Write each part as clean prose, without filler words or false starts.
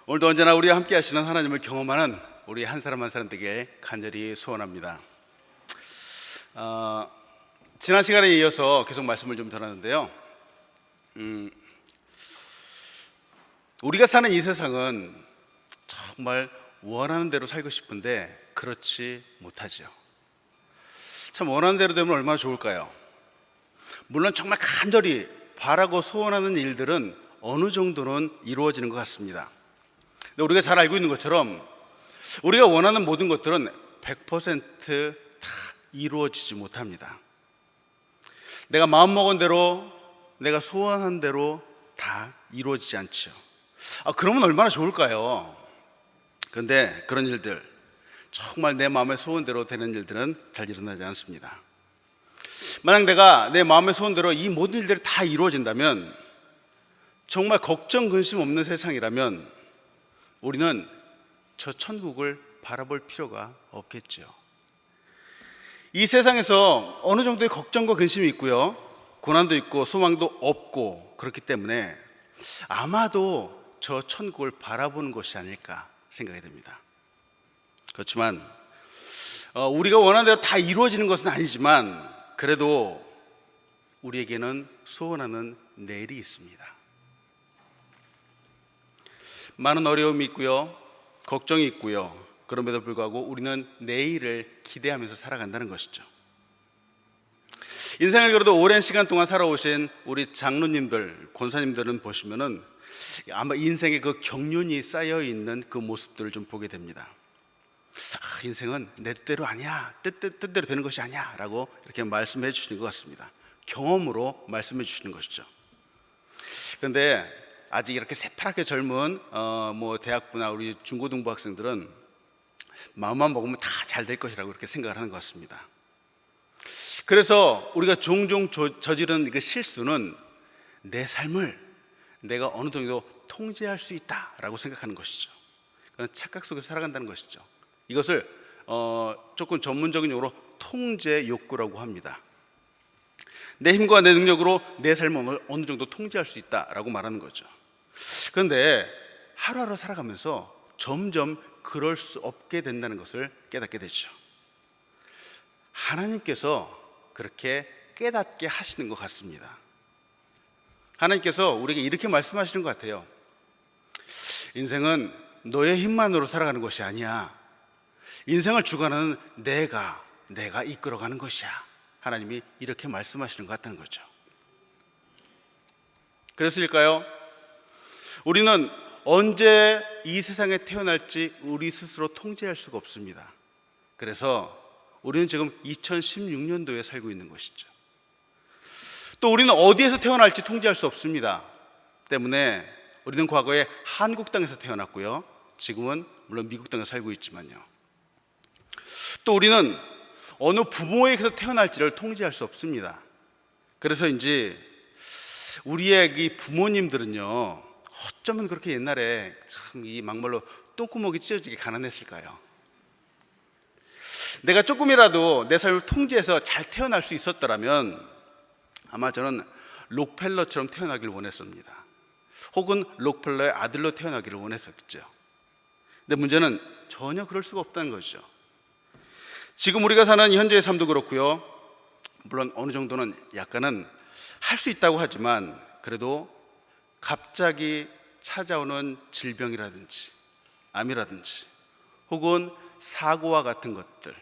오늘도 언제나 우리와 함께 하시는 하나님을 경험하는 우리 한 사람 한 사람 되길 간절히 소원합니다. 지난 시간에 이어서 계속 말씀을 좀 전하는데요. 우리가 사는 이 세상은 정말 원하는 대로 살고 싶은데 그렇지 못하죠. 참 원하는 대로 되면 얼마나 좋을까요? 물론 정말 간절히 바라고 소원하는 일들은 어느 정도는 이루어지는 것 같습니다. 근데 우리가 잘 알고 있는 것처럼 우리가 원하는 모든 것들은 100% 다 이루어지지 못합니다. 내가 마음먹은 대로, 내가 소원한 대로 다 이루어지지 않죠. 그러면 얼마나 좋을까요? 그런데 그런 일들, 정말 내 마음의 소원대로 되는 일들은 잘 일어나지 않습니다. 만약 내가 내 마음의 소원대로 이 모든 일들이 다 이루어진다면, 정말 걱정 근심 없는 세상이라면 우리는 저 천국을 바라볼 필요가 없겠죠. 이 세상에서 어느 정도의 걱정과 근심이 있고요, 고난도 있고 소망도 없고 그렇기 때문에 아마도 저 천국을 바라보는 것이 아닐까 생각이 됩니다. 그렇지만 우리가 원하는 대로 다 이루어지는 것은 아니지만 그래도 우리에게는 소원하는 내일이 있습니다. 많은 어려움이 있고요, 걱정이 있고요, 그럼에도 불구하고 우리는 내일을 기대하면서 살아간다는 것이죠. 인생을 그래도 오랜 시간 동안 살아오신 우리 장로님들, 권사님들은 보시면은 아마 인생의 그 경륜이 쌓여있는 그 모습들을 좀 보게 됩니다. 인생은 내 뜻대로 아니야, 뜻대로 되는 것이 아니야 라고 이렇게 말씀해 주시는 것 같습니다. 경험으로 말씀해 주시는 것이죠. 그런데 아직 이렇게 새파랗게 젊은 대학부나 우리 중고등부 학생들은 마음만 먹으면 다 잘 될 것이라고 이렇게 생각을 하는 것 같습니다. 그래서 우리가 종종 저지른 그 실수는 내 삶을 내가 어느 정도 통제할 수 있다라고 생각하는 것이죠. 그런 착각 속에서 살아간다는 것이죠. 이것을 조금 전문적인 용어로 통제 욕구라고 합니다. 내 힘과 내 능력으로 내 삶을 어느 정도 통제할 수 있다라고 말하는 거죠. 그런데 하루하루 살아가면서 점점 그럴 수 없게 된다는 것을 깨닫게 되죠. 하나님께서 그렇게 깨닫게 하시는 것 같습니다. 하나님께서 우리에게 이렇게 말씀하시는 것 같아요. 인생은 너의 힘만으로 살아가는 것이 아니야. 인생을 주관하는 내가 이끌어가는 것이야. 하나님이 이렇게 말씀하시는 것 같다는 거죠. 그래서일까요? 우리는 언제 이 세상에 태어날지 우리 스스로 통제할 수가 없습니다. 그래서 우리는 지금 2016년도에 살고 있는 것이죠. 또 우리는 어디에서 태어날지 통제할 수 없습니다. 때문에 우리는 과거에 한국 땅에서 태어났고요, 지금은 물론 미국 땅에서 살고 있지만요, 또 우리는 어느 부모에게서 태어날지를 통제할 수 없습니다. 그래서인지 우리의 이 부모님들은요, 어쩌면 그렇게 옛날에 참 이 막말로 똥구멍이 찢어지게 가난했을까요? 내가 조금이라도 내 삶을 통제해서 잘 태어날 수 있었더라면 아마 저는 록펠러처럼 태어나기를 원했습니다. 혹은 록펠러의 아들로 태어나기를 원했었죠. 근데 문제는 전혀 그럴 수가 없다는 것이죠. 지금 우리가 사는 현재의 삶도 그렇고요, 물론 어느 정도는 약간은 할 수 있다고 하지만 그래도 갑자기 찾아오는 질병이라든지 암이라든지 혹은 사고와 같은 것들,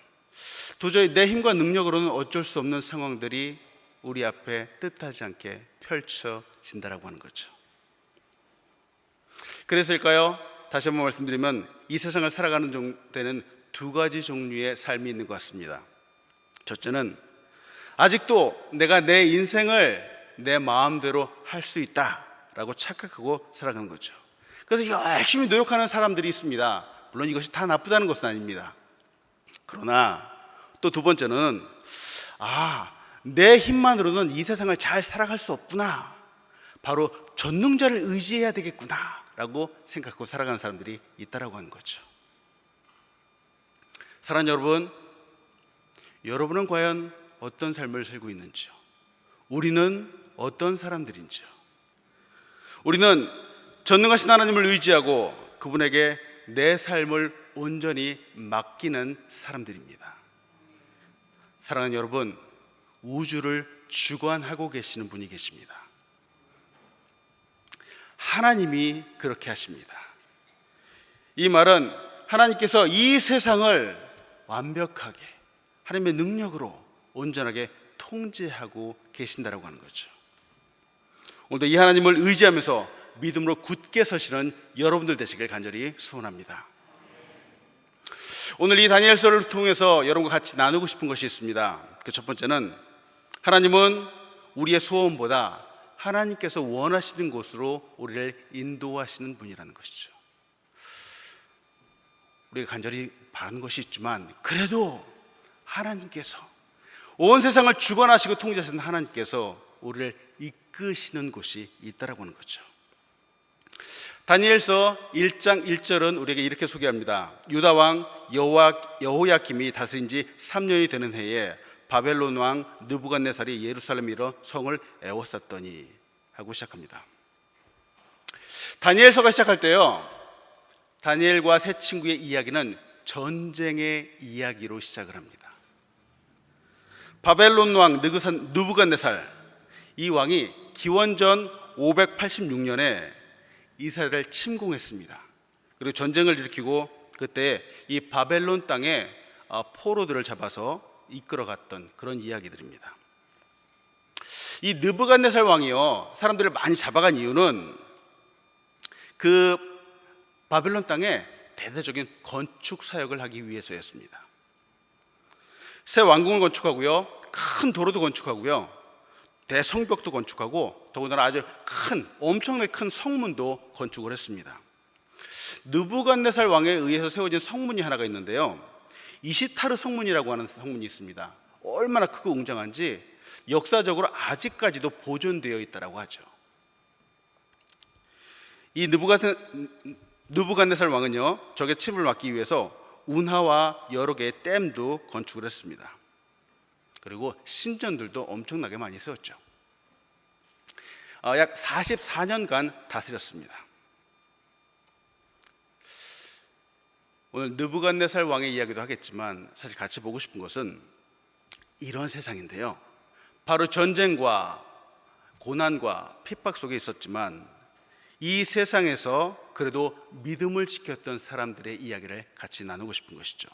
도저히 내 힘과 능력으로는 어쩔 수 없는 상황들이 우리 앞에 뜻하지 않게 펼쳐진다라고 하는 거죠. 그래서일까요? 다시 한번 말씀드리면 이 세상을 살아가는 데는 두 가지 종류의 삶이 있는 것 같습니다. 첫째는 아직도 내가 내 인생을 내 마음대로 할 수 있다라고 착각하고 살아가는 거죠. 그래서 열심히 노력하는 사람들이 있습니다. 물론 이것이 다 나쁘다는 것은 아닙니다. 그러나 또 두 번째는 내 힘만으로는 이 세상을 잘 살아갈 수 없구나, 바로 전능자를 의지해야 되겠구나 라고 생각하고 살아가는 사람들이 있다라고 하는 거죠. 사랑하는 여러분, 여러분은 과연 어떤 삶을 살고 있는지요? 우리는 어떤 사람들인지요? 우리는 전능하신 하나님을 의지하고 그분에게 내 삶을 온전히 맡기는 사람들입니다. 사랑하는 여러분, 우주를 주관하고 계시는 분이 계십니다. 하나님이 그렇게 하십니다. 이 말은 하나님께서 이 세상을 완벽하게 하나님의 능력으로 온전하게 통제하고 계신다라고 하는 거죠. 오늘도 이 하나님을 의지하면서 믿음으로 굳게 서시는 여러분들 되시길 간절히 소원합니다. 오늘 이 다니엘서를 통해서 여러분과 같이 나누고 싶은 것이 있습니다. 그 첫 번째는 하나님은 우리의 소원보다 하나님께서 원하시는 곳으로 우리를 인도하시는 분이라는 것이죠. 우리가 간절히 바라는 것이 있지만 그래도 하나님께서 온 세상을 주관하시고 통제하시는 하나님께서 우리를 이끄시는 곳이 있다라고 하는 거죠. 다니엘서 1장 1절은 우리에게 이렇게 소개합니다. 유다 왕 여호야김이 다스린 지 3년이 되는 해에 바벨론 왕 느부갓네살이 예루살렘에 이르러 성을 에워쌌더니 하고 시작합니다. 다니엘서가 시작할 때요, 다니엘과 세 친구의 이야기는 전쟁의 이야기로 시작을 합니다. 바벨론 왕 느부갓네살, 이 왕이 기원전 586년에 이스라엘을 침공했습니다. 그리고 전쟁을 일으키고 그때 이 바벨론 땅에 포로들을 잡아서 이끌어갔던 그런 이야기들입니다. 이 느부갓네살 왕이요, 사람들을 많이 잡아간 이유는 그 바벨론 땅에 대대적인 건축 사역을 하기 위해서였습니다. 새 왕궁을 건축하고요, 큰 도로도 건축하고요, 대성벽도 건축하고, 더군다나 아주 엄청나게 큰 성문도 건축을 했습니다. 느부갓네살 왕에 의해서 세워진 성문이 하나가 있는데요, 이시타르 성문이라고 하는 성문이 있습니다. 얼마나 크고 웅장한지 역사적으로 아직까지도 보존되어 있다고 하죠. 이 느부갓네살 왕은요, 적의 침을 막기 위해서 운하와 여러 개의 댐도 건축을 했습니다. 그리고 신전들도 엄청나게 많이 세웠죠. 약 44년간 다스렸습니다. 오늘 느부갓네살 왕의 이야기도 하겠지만 사실 같이 보고 싶은 것은 이런 세상인데요, 바로 전쟁과 고난과 핍박 속에 있었지만 이 세상에서 그래도 믿음을 지켰던 사람들의 이야기를 같이 나누고 싶은 것이죠.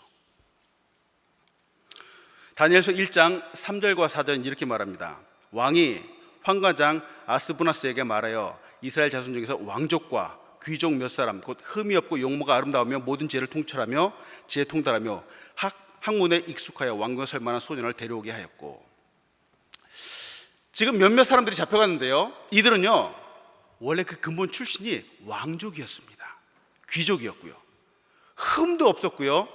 다니엘서 1장 3절과 4절은 이렇게 말합니다. 왕이 환관장 아스부나스에게 말하여 이스라엘 자손 중에서 왕족과 귀족 몇 사람, 곧 흠이 없고 용모가 아름다우며 모든 지혜를 통찰하며 지혜 통달하며 학문에 익숙하여 왕궁에 설 만한 소년을 데려오게 하였고, 지금 몇몇 사람들이 잡혀갔는데요, 이들은요 원래 그 근본 출신이 왕족이었습니다. 귀족이었고요, 흠도 없었고요,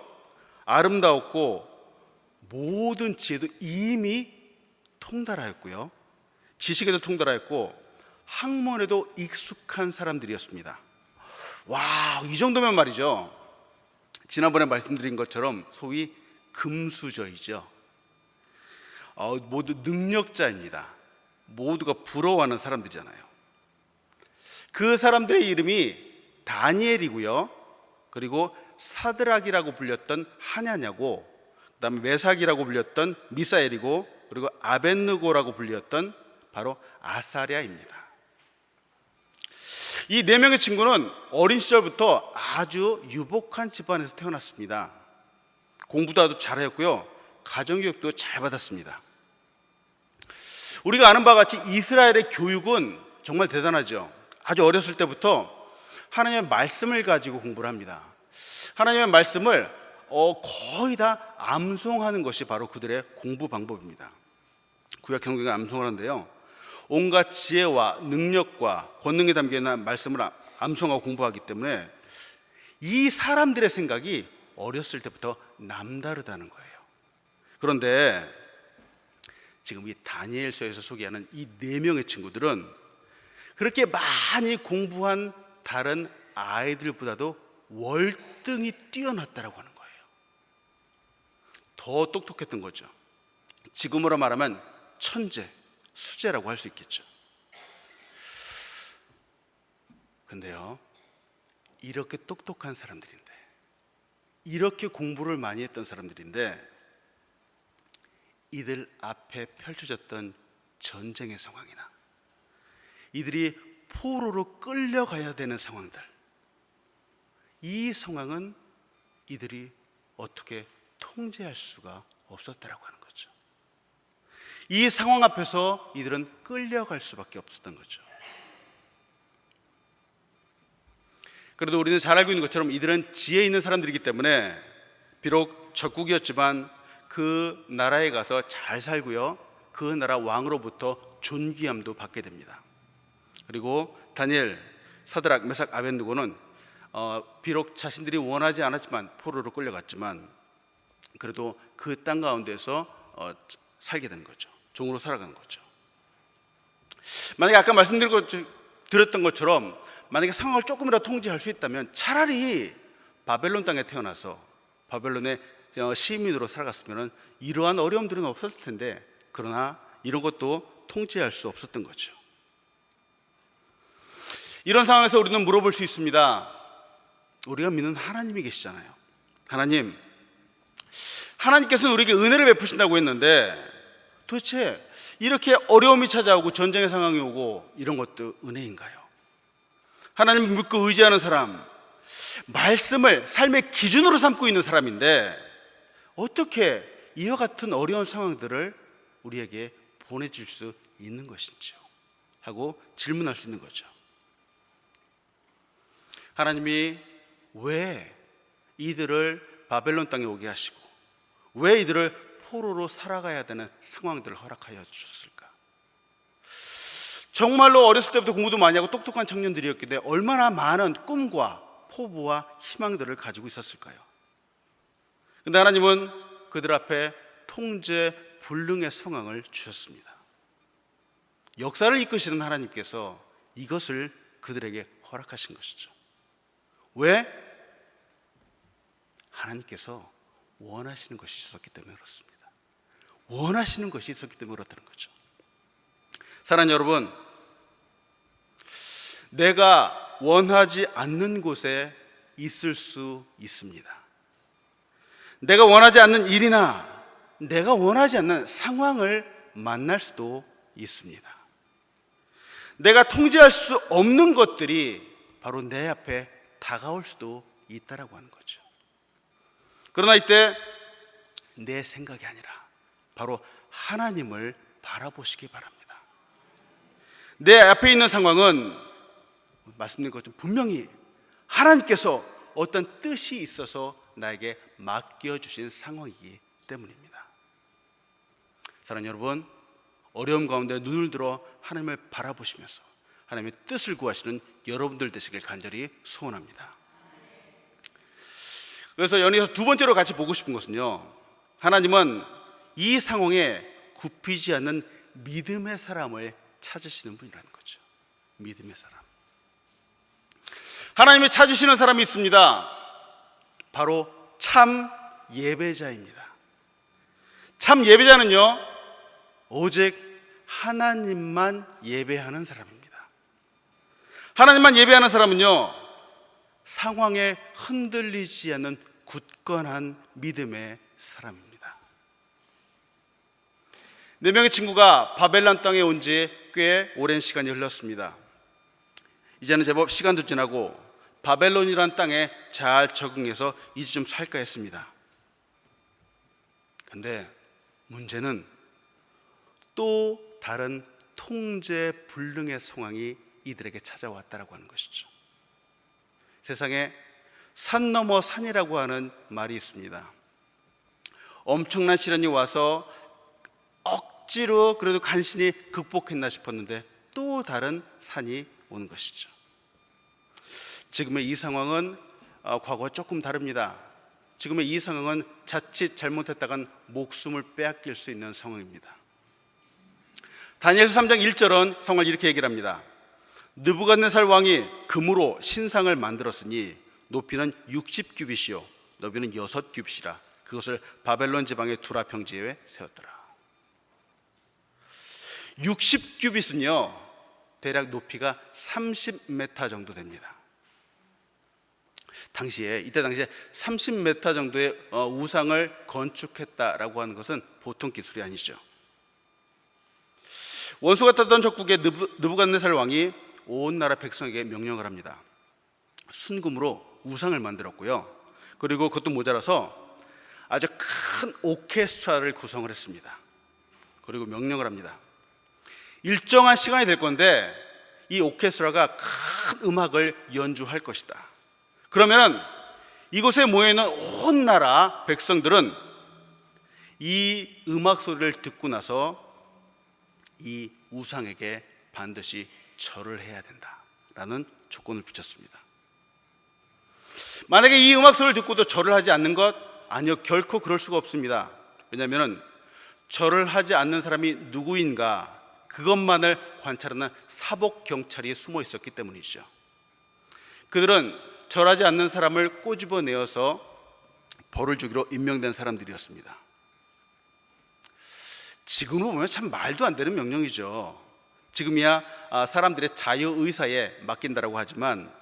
아름다웠고 모든 지혜도 이미 통달하였고요, 지식에도 통달하였고 학문에도 익숙한 사람들이었습니다. 와, 이 정도면 말이죠, 지난번에 말씀드린 것처럼 소위 금수저이죠. 모두 능력자입니다. 모두가 부러워하는 사람들이잖아요. 그 사람들의 이름이 다니엘이고요, 그리고 사드락이라고 불렸던 하냐냐고, 그 다음에 메삭이라고 불렸던 미사엘이고, 그리고 아벳느고라고 불렸던 바로 아사랴입니다. 이 네 명의 친구는 어린 시절부터 아주 유복한 집안에서 태어났습니다. 공부도 아주 잘했고요, 가정교육도 잘 받았습니다. 우리가 아는 바와 같이 이스라엘의 교육은 정말 대단하죠. 아주 어렸을 때부터 하나님의 말씀을 가지고 공부를 합니다. 하나님의 말씀을 거의 다 암송하는 것이 바로 그들의 공부 방법입니다. 구약 성경에 암송을 하는데요, 온갖 지혜와 능력과 권능이 담겨있는 말씀을 암송하고 공부하기 때문에 이 사람들의 생각이 어렸을 때부터 남다르다는 거예요. 그런데 지금 이 다니엘서에서 소개하는 이 네 명의 친구들은 그렇게 많이 공부한 다른 아이들보다도 월등히 뛰어났다라고 하는 거예요. 더 똑똑했던 거죠. 지금으로 말하면 천재, 수재라고 할 수 있겠죠. 근데요, 이렇게 똑똑한 사람들인데, 이렇게 공부를 많이 했던 사람들인데, 이들 앞에 펼쳐졌던 전쟁의 상황이나 이들이 포로로 끌려가야 되는 상황들, 이 상황은 이들이 어떻게 통제할 수가 없었다라고 하는 거죠. 이 상황 앞에서 이들은 끌려갈 수밖에 없었던 거죠. 그래도 우리는 잘 알고 있는 것처럼 이들은 지혜 있는 사람들이기 때문에 비록 적국이었지만 그 나라에 가서 잘 살고요, 그 나라 왕으로부터 존귀함도 받게 됩니다. 그리고 다니엘, 사드락, 메삭, 아벤느고는 비록 자신들이 원하지 않았지만 포로로 끌려갔지만 그래도 그 땅 가운데서 살게 되는 거죠. 종으로 살아가는 거죠. 만약에 아까 말씀드렸던 것처럼 만약에 상황을 조금이라도 통제할 수 있다면 차라리 바벨론 땅에 태어나서 바벨론의 시민으로 살아갔으면 이러한 어려움들은 없었을 텐데, 그러나 이런 것도 통제할 수 없었던 거죠. 이런 상황에서 우리는 물어볼 수 있습니다. 우리가 믿는 하나님이 계시잖아요. 하나님께서는 우리에게 은혜를 베푸신다고 했는데 도대체 이렇게 어려움이 찾아오고 전쟁의 상황이 오고 이런 것도 은혜인가요? 하나님을 믿고 의지하는 사람, 말씀을 삶의 기준으로 삼고 있는 사람인데 어떻게 이와 같은 어려운 상황들을 우리에게 보내줄 수 있는 것인지요? 하고 질문할 수 있는 거죠. 하나님이 왜 이들을 바벨론 땅에 오게 하시고 왜 이들을 포로로 살아가야 되는 상황들을 허락하여 주셨을까? 정말로 어렸을 때부터 공부도 많이 하고 똑똑한 청년들이었기에 얼마나 많은 꿈과 포부와 희망들을 가지고 있었을까요? 그런데 하나님은 그들 앞에 통제 불능의 상황을 주셨습니다. 역사를 이끄시는 하나님께서 이것을 그들에게 허락하신 것이죠. 왜? 하나님께서 원하시는 것이 있었기 때문에 그렇습니다. 원하시는 것이 있었기 때문에 그렇다는 거죠. 사랑하는 여러분, 내가 원하지 않는 곳에 있을 수 있습니다. 내가 원하지 않는 일이나 내가 원하지 않는 상황을 만날 수도 있습니다. 내가 통제할 수 없는 것들이 바로 내 앞에 다가올 수도 있다라고 하는 거죠. 그러나 이때 내 생각이 아니라 바로 하나님을 바라보시기 바랍니다. 내 앞에 있는 상황은 말씀드린 것처럼 분명히 하나님께서 어떤 뜻이 있어서 나에게 맡겨주신 상황이기 때문입니다. 사랑하는 여러분, 어려움 가운데 눈을 들어 하나님을 바라보시면서 하나님의 뜻을 구하시는 여러분들 되시길 간절히 소원합니다. 그래서 연이어서 두 번째로 같이 보고 싶은 것은요, 하나님은 이 상황에 굽히지 않는 믿음의 사람을 찾으시는 분이라는 거죠. 믿음의 사람. 하나님이 찾으시는 사람이 있습니다. 바로 참 예배자입니다. 참 예배자는요, 오직 하나님만 예배하는 사람입니다. 하나님만 예배하는 사람은요, 상황에 흔들리지 않는 굳건한 믿음의 사람입니다. 4명의 친구가 바벨론 땅에 온 지 꽤 오랜 시간이 흘렀습니다. 이제는 제법 시간도 지나고 바벨론이란 땅에 잘 적응해서 이제 좀 살까 했습니다. 근데 문제는 또 다른 통제 불능의 상황이 이들에게 찾아왔다라고 하는 것이죠. 세상에 산 넘어 산이라고 하는 말이 있습니다. 엄청난 시련이 와서 억지로 그래도 간신히 극복했나 싶었는데 또 다른 산이 오는 것이죠. 지금의 이 상황은 과거와 조금 다릅니다. 지금의 이 상황은 자칫 잘못했다간 목숨을 빼앗길 수 있는 상황입니다. 다니엘서 3장 1절은 상황을 이렇게 얘기를 합니다. 느부갓네살 왕이 금으로 신상을 만들었으니 높이는 60규빗이요 너비는 6규빗이라 그것을 바벨론 지방의 두라 평지에 세웠더라. 60규빗은요 대략 높이가 30m 정도 됩니다. 이때 당시에 30m 정도의 우상을 건축했다라고 하는 것은 보통 기술이 아니죠. 원수가 탔던 적국의 느부갓네살 왕이 온 나라 백성에게 명령을 합니다. 순금으로 우상을 만들었고요. 그리고 그것도 모자라서 아주 큰 오케스트라를 구성을 했습니다. 그리고 명령을 합니다. 일정한 시간이 될 건데 이 오케스트라가 큰 음악을 연주할 것이다. 그러면 이곳에 모여있는 온 나라 백성들은 이 음악 소리를 듣고 나서 이 우상에게 반드시 절을 해야 된다라는 조건을 붙였습니다. 만약에 이 음악 소리를 듣고도 절을 하지 않는 것, 아니요, 결코 그럴 수가 없습니다. 왜냐하면 절을 하지 않는 사람이 누구인가 그것만을 관찰하는 사복 경찰이 숨어 있었기 때문이죠. 그들은 절하지 않는 사람을 꼬집어내어서 벌을 주기로 임명된 사람들이었습니다. 지금으로 보면 참 말도 안 되는 명령이죠. 지금이야 사람들의 자유의사에 맡긴다라고 하지만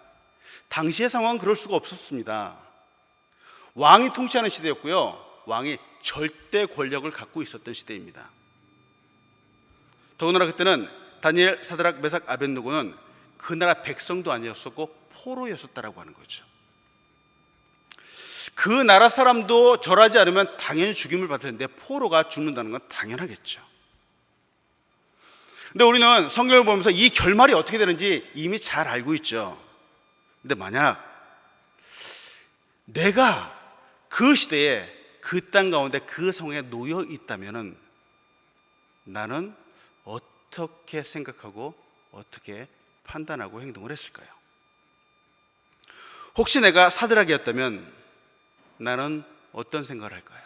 당시의 상황은 그럴 수가 없었습니다. 왕이 통치하는 시대였고요, 왕이 절대 권력을 갖고 있었던 시대입니다. 더군다나 그때는 다니엘, 사드락, 메삭, 아벳느고는 그 나라 백성도 아니었었고 포로였었다라고 하는 거죠. 그 나라 사람도 절하지 않으면 당연히 죽임을 받을 텐데 포로가 죽는다는 건 당연하겠죠. 근데 우리는 성경을 보면서 이 결말이 어떻게 되는지 이미 잘 알고 있죠. 근데 만약 내가 그 시대에 그 땅 가운데 그 상황에 놓여 있다면 나는 어떻게 생각하고 어떻게 판단하고 행동을 했을까요? 혹시 내가 사드락이었다면 나는 어떤 생각을 할까요?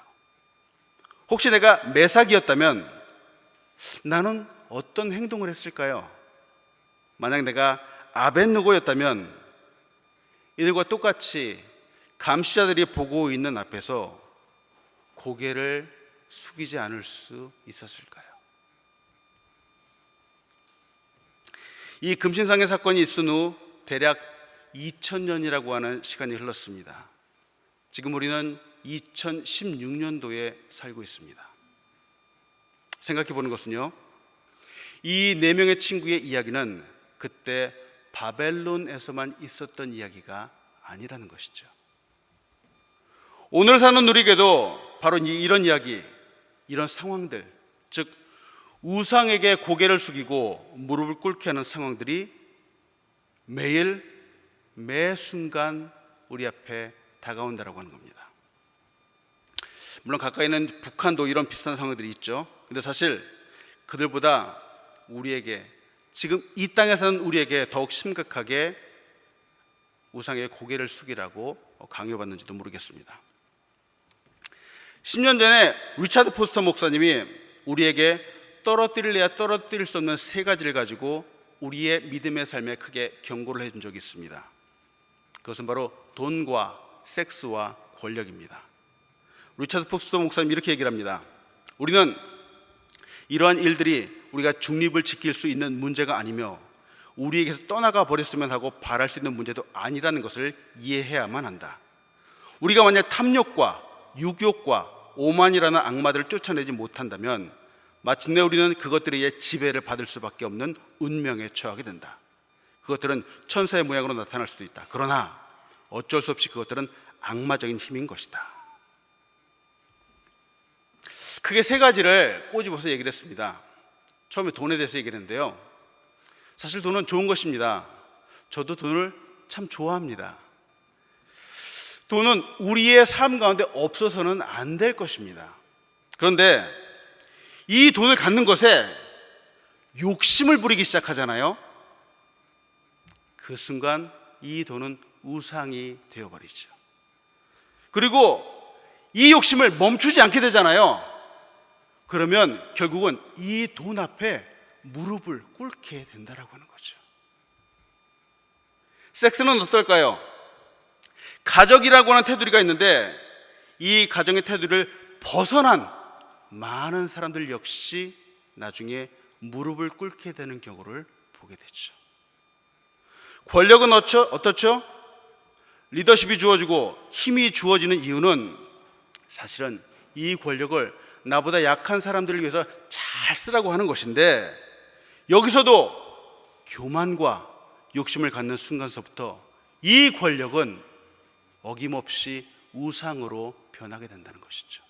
혹시 내가 메삭이었다면 나는 어떤 행동을 했을까요? 만약 내가 아벳느고였다면 이들과 똑같이 감시자들이 보고 있는 앞에서 고개를 숙이지 않을 수 있었을까요? 이 금신상의 사건이 있은 후 대략 2000년이라고 하는 시간이 흘렀습니다. 지금 우리는 2016년도에 살고 있습니다. 생각해 보는 것은요, 이 네 명의 친구의 이야기는 그때 바벨론에서만 있었던 이야기가 아니라는 것이죠. 오늘 사는 우리에게도 바로 이런 이야기, 이런 상황들, 즉 우상에게 고개를 숙이고 무릎을 꿇게 하는 상황들이 매일 매 순간 우리 앞에 다가온다라고 하는 겁니다. 물론 가까이는 북한도 이런 비슷한 상황들이 있죠. 근데 사실 그들보다 우리에게, 지금 이 땅에 사는 우리에게 더욱 심각하게 우상의 고개를 숙이라고 강요받는지도 모르겠습니다. 10년 전에 리차드 포스터 목사님이 우리에게 떨어뜨릴래야 떨어뜨릴 수 없는 세 가지를 가지고 우리의 믿음의 삶에 크게 경고를 해준 적이 있습니다. 그것은 바로 돈과 섹스와 권력입니다. 리차드 포스터 목사님이 이렇게 얘기를 합니다. 우리는 이러한 일들이 우리가 중립을 지킬 수 있는 문제가 아니며 우리에게서 떠나가 버렸으면 하고 바랄 수 있는 문제도 아니라는 것을 이해해야만 한다. 우리가 만약 탐욕과 육욕과 오만이라는 악마들을 쫓아내지 못한다면 마침내 우리는 그것들에 의해 지배를 받을 수밖에 없는 운명에 처하게 된다. 그것들은 천사의 모양으로 나타날 수도 있다. 그러나 어쩔 수 없이 그것들은 악마적인 힘인 것이다. 크게 세 가지를 꼬집어서 얘기를 했습니다. 처음에 돈에 대해서 얘기를 했는데요, 사실 돈은 좋은 것입니다. 저도 돈을 참 좋아합니다. 돈은 우리의 삶 가운데 없어서는 안 될 것입니다. 그런데 이 돈을 갖는 것에 욕심을 부리기 시작하잖아요. 그 순간 이 돈은 우상이 되어버리죠. 그리고 이 욕심을 멈추지 않게 되잖아요. 그러면 결국은 이 돈 앞에 무릎을 꿇게 된다라고 하는 거죠. 섹스는 어떨까요? 가족이라고 하는 테두리가 있는데 이 가정의 테두리를 벗어난 많은 사람들 역시 나중에 무릎을 꿇게 되는 경우를 보게 되죠. 권력은 어떻죠? 리더십이 주어지고 힘이 주어지는 이유는 사실은 이 권력을 나보다 약한 사람들을 위해서 잘 쓰라고 하는 것인데, 여기서도 교만과 욕심을 갖는 순간서부터 이 권력은 어김없이 우상으로 변하게 된다는 것이죠.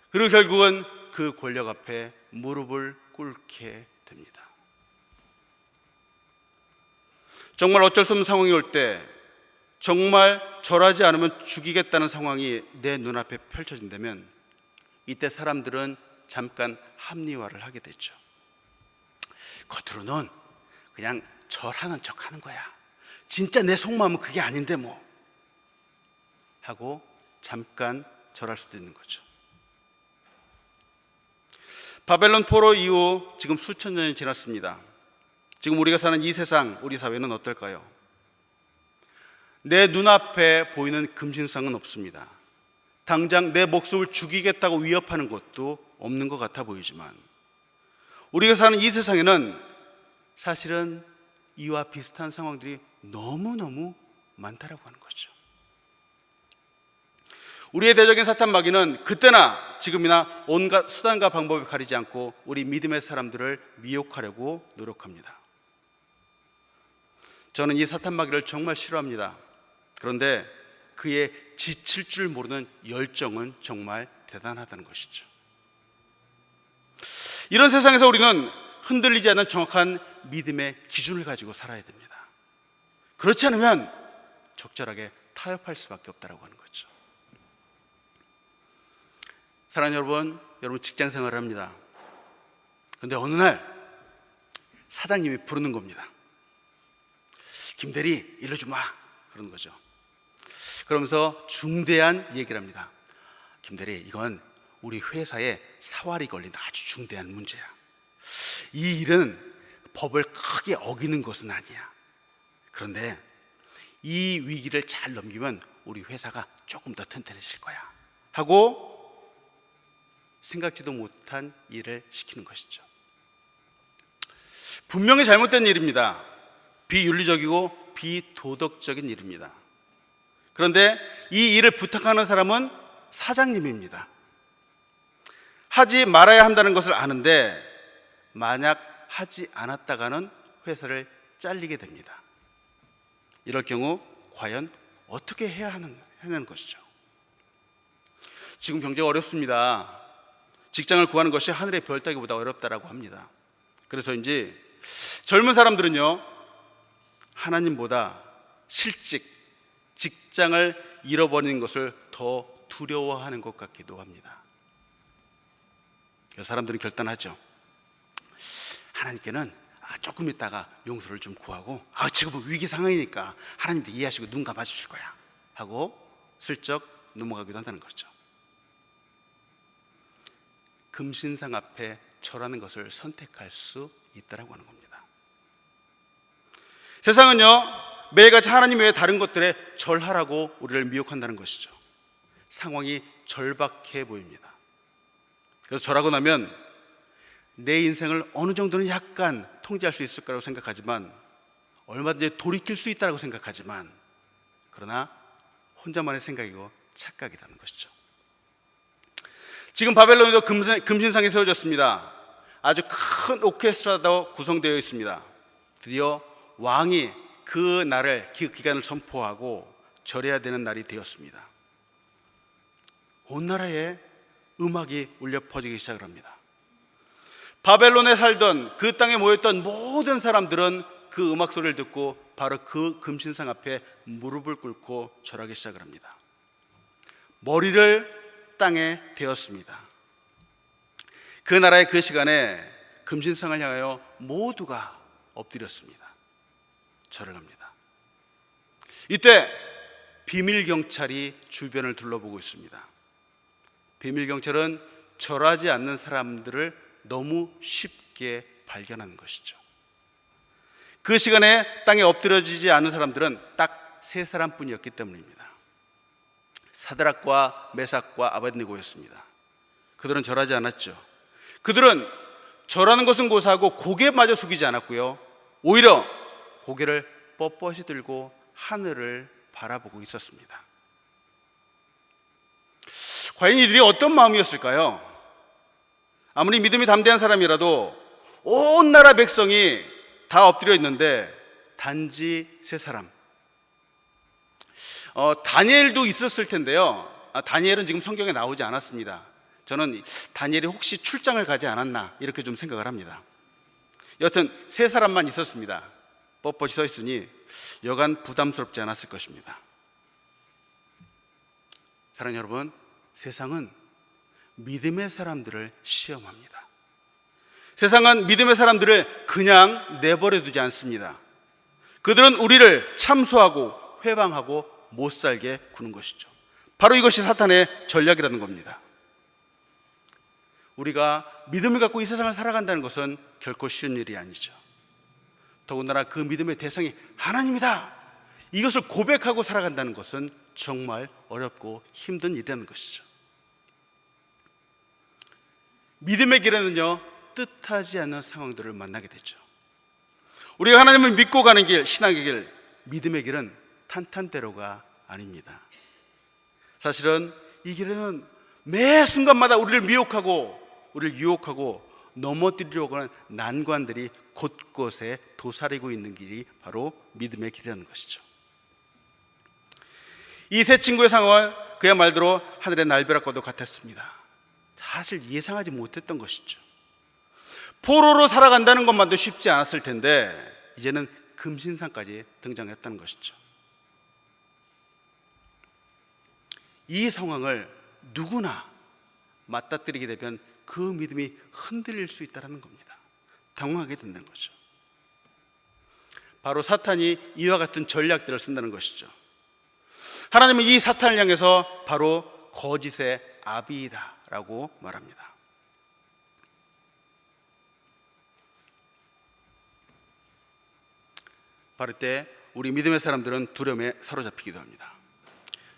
그리고 결국은 그 권력 앞에 무릎을 꿇게 됩니다. 정말 어쩔 수 없는 상황이 올 때, 정말 절하지 않으면 죽이겠다는 상황이 내 눈앞에 펼쳐진다면, 이때 사람들은 잠깐 합리화를 하게 되죠. 겉으로는 그냥 절하는 척 하는 거야, 진짜 내 속마음은 그게 아닌데 뭐, 하고 잠깐 절할 수도 있는 거죠. 바벨론 포로 이후 지금 수천 년이 지났습니다. 지금 우리가 사는 이 세상, 우리 사회는 어떨까요? 내 눈앞에 보이는 금신상은 없습니다. 당장 내 목숨을 죽이겠다고 위협하는 것도 없는 것 같아 보이지만, 우리가 사는 이 세상에는 사실은 이와 비슷한 상황들이 너무너무 많다라고 하는 거죠. 우리의 대적인 사탄 마귀는 그때나 지금이나 온갖 수단과 방법을 가리지 않고 우리 믿음의 사람들을 미혹하려고 노력합니다. 저는 이 사탄 마귀를 정말 싫어합니다. 그런데 그의 지칠 줄 모르는 열정은 정말 대단하다는 것이죠. 이런 세상에서 우리는 흔들리지 않는 정확한 믿음의 기준을 가지고 살아야 됩니다. 그렇지 않으면 적절하게 타협할 수밖에 없다고 하는 거죠. 사랑하는 여러분 직장 생활을 합니다. 그런데 어느 날 사장님이 부르는 겁니다. 김대리, 일로 좀 와, 그러는 거죠. 그러면서 중대한 얘기를 합니다. 김대리, 이건 우리 회사에 사활이 걸린 아주 중대한 문제야. 이 일은 법을 크게 어기는 것은 아니야. 그런데 이 위기를 잘 넘기면 우리 회사가 조금 더 튼튼해질 거야, 하고 생각지도 못한 일을 시키는 것이죠. 분명히 잘못된 일입니다. 비윤리적이고 비도덕적인 일입니다. 그런데 이 일을 부탁하는 사람은 사장님입니다. 하지 말아야 한다는 것을 아는데 만약 하지 않았다가는 회사를 잘리게 됩니다. 이럴 경우 과연 어떻게 해야 하는 것이죠. 지금 경제가 어렵습니다. 직장을 구하는 것이 하늘의 별 따기보다 어렵다라고 합니다. 그래서인지 젊은 사람들은요, 하나님보다 실직, 직장을 잃어버리는 것을 더 두려워하는 것 같기도 합니다. 그래서 사람들은 결단하죠. 하나님께는 조금 있다가 용서를 좀 구하고, 지금은 위기 상황이니까 하나님도 이해하시고 눈 감아주실 거야 하고 슬쩍 넘어가기도 한다는 거죠. 금신상 앞에 절하는 것을 선택할 수 있다라고 하는 겁니다. 세상은요, 매일같이 하나님 외에 다른 것들에 절하라고 우리를 미혹한다는 것이죠. 상황이 절박해 보입니다. 그래서 절하고 나면 내 인생을 어느 정도는 약간 통제할 수 있을 거라고 생각하지만, 얼마든지 돌이킬 수 있다고 생각하지만, 그러나 혼자만의 생각이고 착각이라는 것이죠. 지금 바벨론에도 금신상이 세워졌습니다. 아주 큰 오케스트라도 구성되어 있습니다. 드디어 왕이 그 날을, 그 기간을 선포하고 절해야 되는 날이 되었습니다. 온 나라에 음악이 울려 퍼지기 시작을 합니다. 바벨론에 살던, 그 땅에 모였던 모든 사람들은 그 음악 소리를 듣고 바로 그 금신상 앞에 무릎을 꿇고 절하기 시작을 합니다. 머리를 땅에 대었습니다. 그 나라의 그 시간에 금신상을 향하여 모두가 엎드렸습니다. 절을 합니다. 이때 비밀경찰이 주변을 둘러보고 있습니다. 비밀경찰은 절하지 않는 사람들을 너무 쉽게 발견하는 것이죠. 그 시간에 땅에 엎드려지지 않은 사람들은 딱 세 사람뿐이었기 때문입니다. 사드락과 메삭과 아벳느고였습니다. 그들은 절하지 않았죠. 그들은 절하는 것은 고사하고 고개마저 숙이지 않았고요, 오히려 고개를 뻣뻣이 들고 하늘을 바라보고 있었습니다. 과연 이들이 어떤 마음이었을까요? 아무리 믿음이 담대한 사람이라도 온 나라 백성이 다 엎드려 있는데 단지 세 사람. 다니엘도 있었을 텐데요. 다니엘은 지금 성경에 나오지 않았습니다. 저는 다니엘이 혹시 출장을 가지 않았나 이렇게 좀 생각을 합니다. 여튼 세 사람만 있었습니다. 뻣뻣이 서 있으니 여간 부담스럽지 않았을 것입니다. 사랑하는 여러분, 세상은 믿음의 사람들을 시험합니다. 세상은 믿음의 사람들을 그냥 내버려 두지 않습니다. 그들은 우리를 참소하고 회방하고 못 살게 구는 것이죠. 바로 이것이 사탄의 전략이라는 겁니다. 우리가 믿음을 갖고 이 세상을 살아간다는 것은 결코 쉬운 일이 아니죠. 더군다나 그 믿음의 대상이 하나님이다, 이것을 고백하고 살아간다는 것은 정말 어렵고 힘든 일이라는 것이죠. 믿음의 길에는요, 뜻하지 않는 상황들을 만나게 되죠. 우리가 하나님을 믿고 가는 길, 신앙의 길, 믿음의 길은 탄탄대로가 아닙니다. 사실은 이 길에는 매 순간마다 우리를 미혹하고 우리를 유혹하고 넘어뜨리려고 하는 난관들이 곳곳에 도사리고 있는 길이 바로 믿음의 길이라는 것이죠. 이 세 친구의 상황은 그야말로 하늘의 날벼락과도 같았습니다. 사실 예상하지 못했던 것이죠. 포로로 살아간다는 것만도 쉽지 않았을 텐데 이제는 금신상까지 등장했다는 것이죠. 이 상황을 누구나 맞닥뜨리게 되면 그 믿음이 흔들릴 수 있다는 겁니다. 당황하게 된다는 거죠. 바로 사탄이 이와 같은 전략들을 쓴다는 것이죠. 하나님은 이 사탄을 향해서 바로 거짓의 아비이다 라고 말합니다. 바로 이때 우리 믿음의 사람들은 두려움에 사로잡히기도 합니다.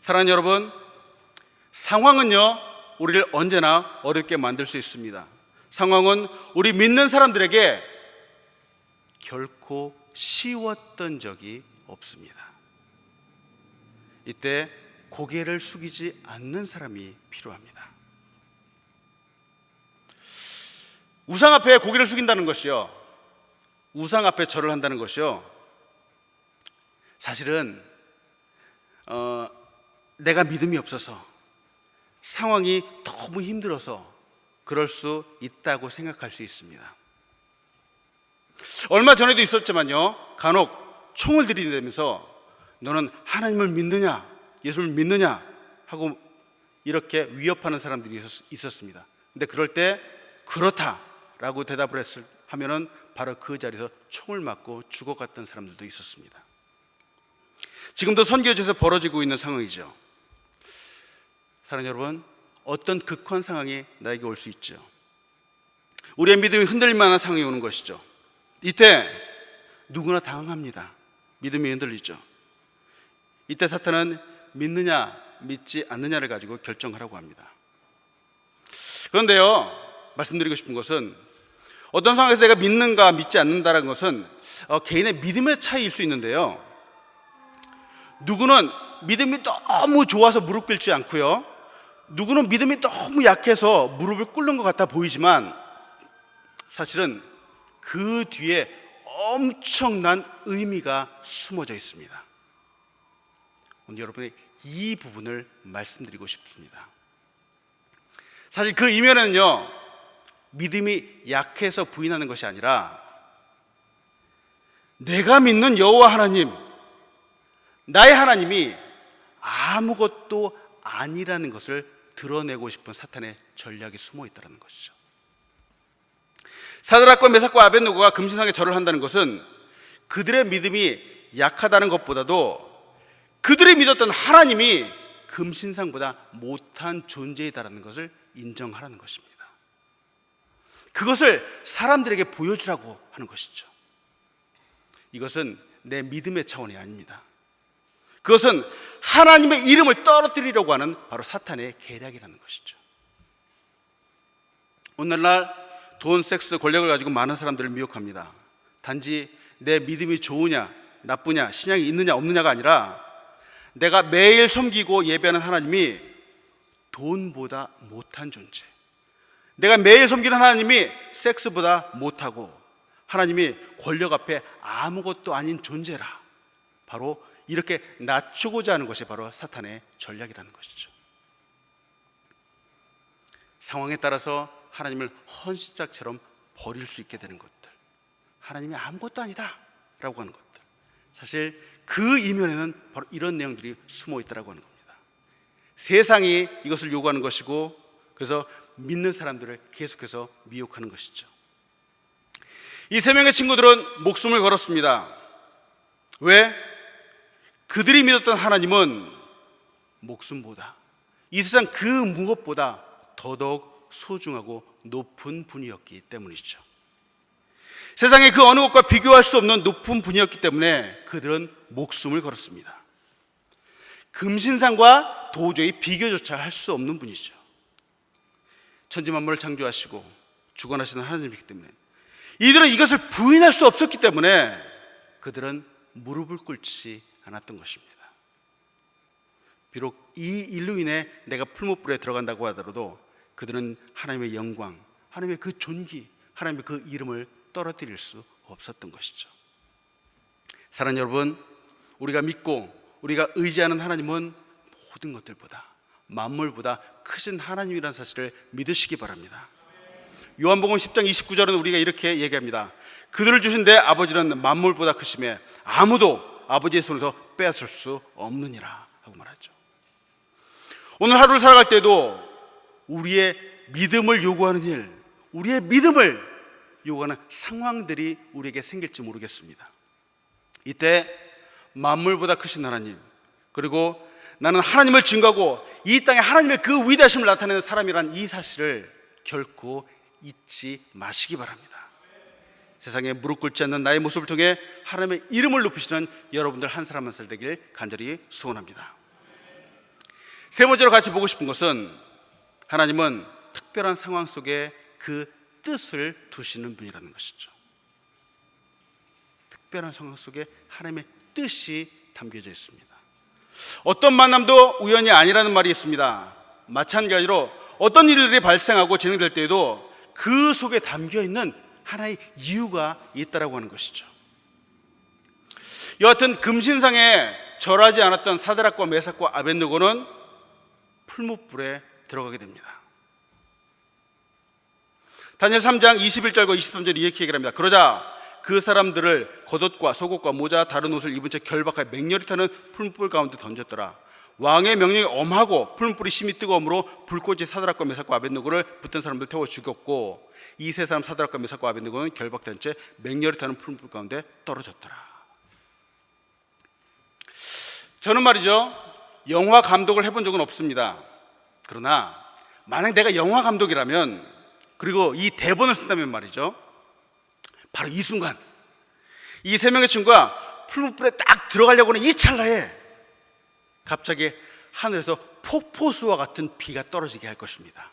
사랑하는 여러분, 상황은요 우리를 언제나 어렵게 만들 수 있습니다. 상황은 우리 믿는 사람들에게 결코 쉬웠던 적이 없습니다. 이때 고개를 숙이지 않는 사람이 필요합니다. 우상 앞에 고개를 숙인다는 것이요, 우상 앞에 절을 한다는 것이요, 사실은 내가 믿음이 없어서 상황이 너무 힘들어서 그럴 수 있다고 생각할 수 있습니다. 얼마 전에도 있었지만요, 간혹 총을 들이대면서 너는 하나님을 믿느냐, 예수를 믿느냐 하고 이렇게 위협하는 사람들이 있었습니다. 근데 그럴 때 그렇다라고 대답을 하면은 바로 그 자리에서 총을 맞고 죽어갔던 사람들도 있었습니다. 지금도 선교지에서 벌어지고 있는 상황이죠. 사랑하는 여러분, 어떤 극한 상황이 나에게 올 수 있죠. 우리의 믿음이 흔들릴 만한 상황이 오는 것이죠. 이때 누구나 당황합니다. 믿음이 흔들리죠. 이때 사탄은 믿느냐 믿지 않느냐를 가지고 결정하라고 합니다. 그런데요, 말씀드리고 싶은 것은 어떤 상황에서 내가 믿는가 믿지 않는다는 것은 개인의 믿음의 차이일 수 있는데요, 누구는 믿음이 너무 좋아서 무릎 꿇지 않고요, 누구는 믿음이 너무 약해서 무릎을 꿇는 것 같아 보이지만 사실은 그 뒤에 엄청난 의미가 숨어져 있습니다. 오늘 여러분이 이 부분을 말씀드리고 싶습니다. 사실 그 이면에는요, 믿음이 약해서 부인하는 것이 아니라 내가 믿는 여호와 하나님, 나의 하나님이 아무것도 아니라는 것을 드러내고 싶은 사탄의 전략이 숨어 있다는 것이죠. 사드락과 메삭과 아벳느고가 금신상에 절을 한다는 것은 그들의 믿음이 약하다는 것보다도 그들이 믿었던 하나님이 금신상보다 못한 존재이다라는 것을 인정하라는 것입니다. 그것을 사람들에게 보여주라고 하는 것이죠. 이것은 내 믿음의 차원이 아닙니다. 그것은 하나님의 이름을 떨어뜨리려고 하는 바로 사탄의 계략이라는 것이죠. 오늘날 돈, 섹스, 권력을 가지고 많은 사람들을 미혹합니다. 단지 내 믿음이 좋으냐, 나쁘냐, 신앙이 있느냐 없느냐가 아니라 내가 매일 섬기고 예배하는 하나님이 돈보다 못한 존재, 내가 매일 섬기는 하나님이 섹스보다 못하고 하나님이 권력 앞에 아무것도 아닌 존재라, 바로 이렇게 낮추고자 하는 것이 바로 사탄의 전략이라는 것이죠. 상황에 따라서 하나님을 헌신짝처럼 버릴 수 있게 되는 것들, 하나님이 아무것도 아니다 라고 하는 것들, 사실 그 이면에는 바로 이런 내용들이 숨어 있다고 하는 겁니다. 세상이 이것을 요구하는 것이고, 그래서 믿는 사람들을 계속해서 미혹하는 것이죠. 이 세 명의 친구들은 목숨을 걸었습니다. 왜? 그들이 믿었던 하나님은 목숨보다, 이 세상 그 무엇보다 더더욱 소중하고 높은 분이었기 때문이죠. 세상의 그 어느 것과 비교할 수 없는 높은 분이었기 때문에 그들은 목숨을 걸었습니다. 금신상과 도저히 비교조차 할 수 없는 분이죠. 천지만물을 창조하시고 주관하시는 하나님이기 때문에 이들은 이것을 부인할 수 없었기 때문에 그들은 무릎을 꿇지 않았던 것입니다. 비록 이 일로 인해 내가 풀무불에 들어간다고 하더라도 그들은 하나님의 영광, 하나님의 그 존귀, 하나님의 그 이름을 떨어뜨릴 수 없었던 것이죠. 사랑하는 여러분, 우리가 믿고 우리가 의지하는 하나님은 모든 것들보다, 만물보다 크신 하나님이라는 사실을 믿으시기 바랍니다. 요한복음 10장 29절은 우리가 이렇게 얘기합니다. 그들을 주신 내 아버지는 만물보다 크심에 아무도 아버지의 손에서 빼앗을 수 없느니라 하고 말하죠. 오늘 하루를 살아갈 때도 우리의 믿음을 요구하는 일, 우리의 믿음을 요구하는 상황들이 우리에게 생길지 모르겠습니다. 이때 만물보다 크신 하나님, 그리고 나는 하나님을 증거하고 이 땅에 하나님의 그 위대하심을 나타내는 사람이란 이 사실을 결코 잊지 마시기 바랍니다. 세상에 무릎 꿇지 않는 나의 모습을 통해 하나님의 이름을 높이시는 여러분들 한 사람 한 사람 되길 간절히 소원합니다. 세 번째로 같이 보고 싶은 것은, 하나님은 특별한 상황 속에 그 뜻을 두시는 분이라는 것이죠. 특별한 상황 속에 하나님의 뜻이 담겨져 있습니다. 어떤 만남도 우연이 아니라는 말이 있습니다. 마찬가지로 어떤 일들이 발생하고 진행될 때에도 그 속에 담겨있는 하나의 이유가 있다라고 하는 것이죠. 여하튼 금신상에 절하지 않았던 사드락과 메삭과 아벳느고는 풀무불에 들어가게 됩니다. 다니엘 3장 21절과 23절 이렇게 얘기를 합니다. 그러자 그 사람들을 겉옷과 속옷과 모자 다른 옷을 입은 채 결박하여 맹렬히 타는 풀무불 가운데 던졌더라. 왕의 명령이 엄하고 풀무불이 심히 뜨거움으로 불꽃이 사드락과 메삭과 아벳느고를 붙든 사람들 태워 죽였고, 이 세 사람 사드락과 메삭과 아벳느고는 결박된 채 맹렬히 타는 풀무불 가운데 떨어졌더라. 저는 말이죠, 영화 감독을 해본 적은 없습니다. 그러나 만약 내가 영화 감독이라면, 그리고 이 대본을 쓴다면 말이죠, 바로 이 순간 이 세 명의 친구가 풀무불에 딱 들어가려고 하는 이 찰나에 갑자기 하늘에서 폭포수와 같은 비가 떨어지게 할 것입니다.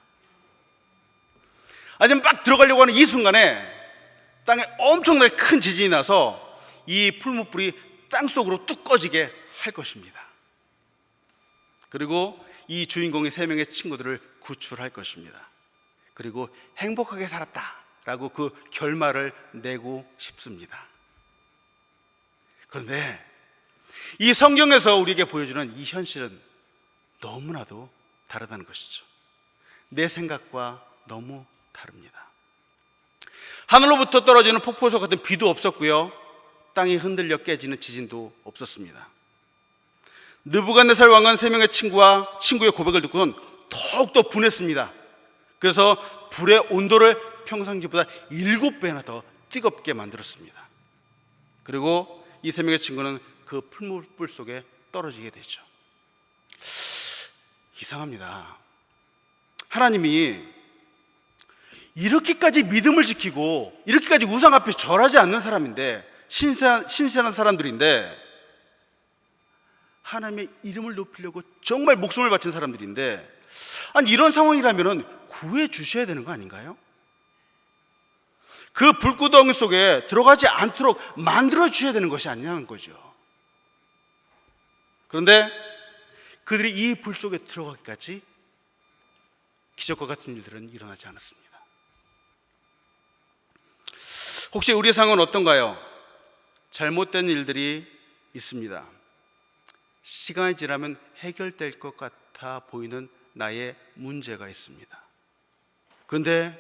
아니면 막 들어가려고 하는 이 순간에 땅에 엄청나게 큰 지진이 나서 이 풀무불이 땅속으로 뚝 꺼지게 할 것입니다. 그리고 이 주인공의 세 명의 친구들을 구출할 것입니다. 그리고 행복하게 살았다라고 그 결말을 내고 싶습니다. 그런데 이 성경에서 우리에게 보여주는 이 현실은 너무나도 다르다는 것이죠. 내 생각과 너무 다릅니다. 하늘로부터 떨어지는 폭포수 같은 비도 없었고요, 땅이 흔들려 깨지는 지진도 없었습니다. 느부갓네살 왕은 세 명의 친구의 고백을 듣고는 더욱더 분했습니다. 그래서 불의 온도를 평상시보다 7배나 더 뜨겁게 만들었습니다. 그리고 이 세 명의 친구는 그 풀무불 속에 떨어지게 되죠. 이상합니다. 하나님이 이렇게까지 믿음을 지키고 이렇게까지 우상 앞에 절하지 않는 사람인데, 신실한 사람들인데, 하나님의 이름을 높이려고 정말 목숨을 바친 사람들인데, 아니 이런 상황이라면 구해 주셔야 되는 거 아닌가요? 그 불구덩이 속에 들어가지 않도록 만들어 주셔야 되는 것이 아니냐는 거죠. 그런데 그들이 이 불 속에 들어가기까지 기적과 같은 일들은 일어나지 않았습니다. 혹시 우리의 상황은 어떤가요? 잘못된 일들이 있습니다. 시간이 지나면 해결될 것 같아 보이는 나의 문제가 있습니다. 그런데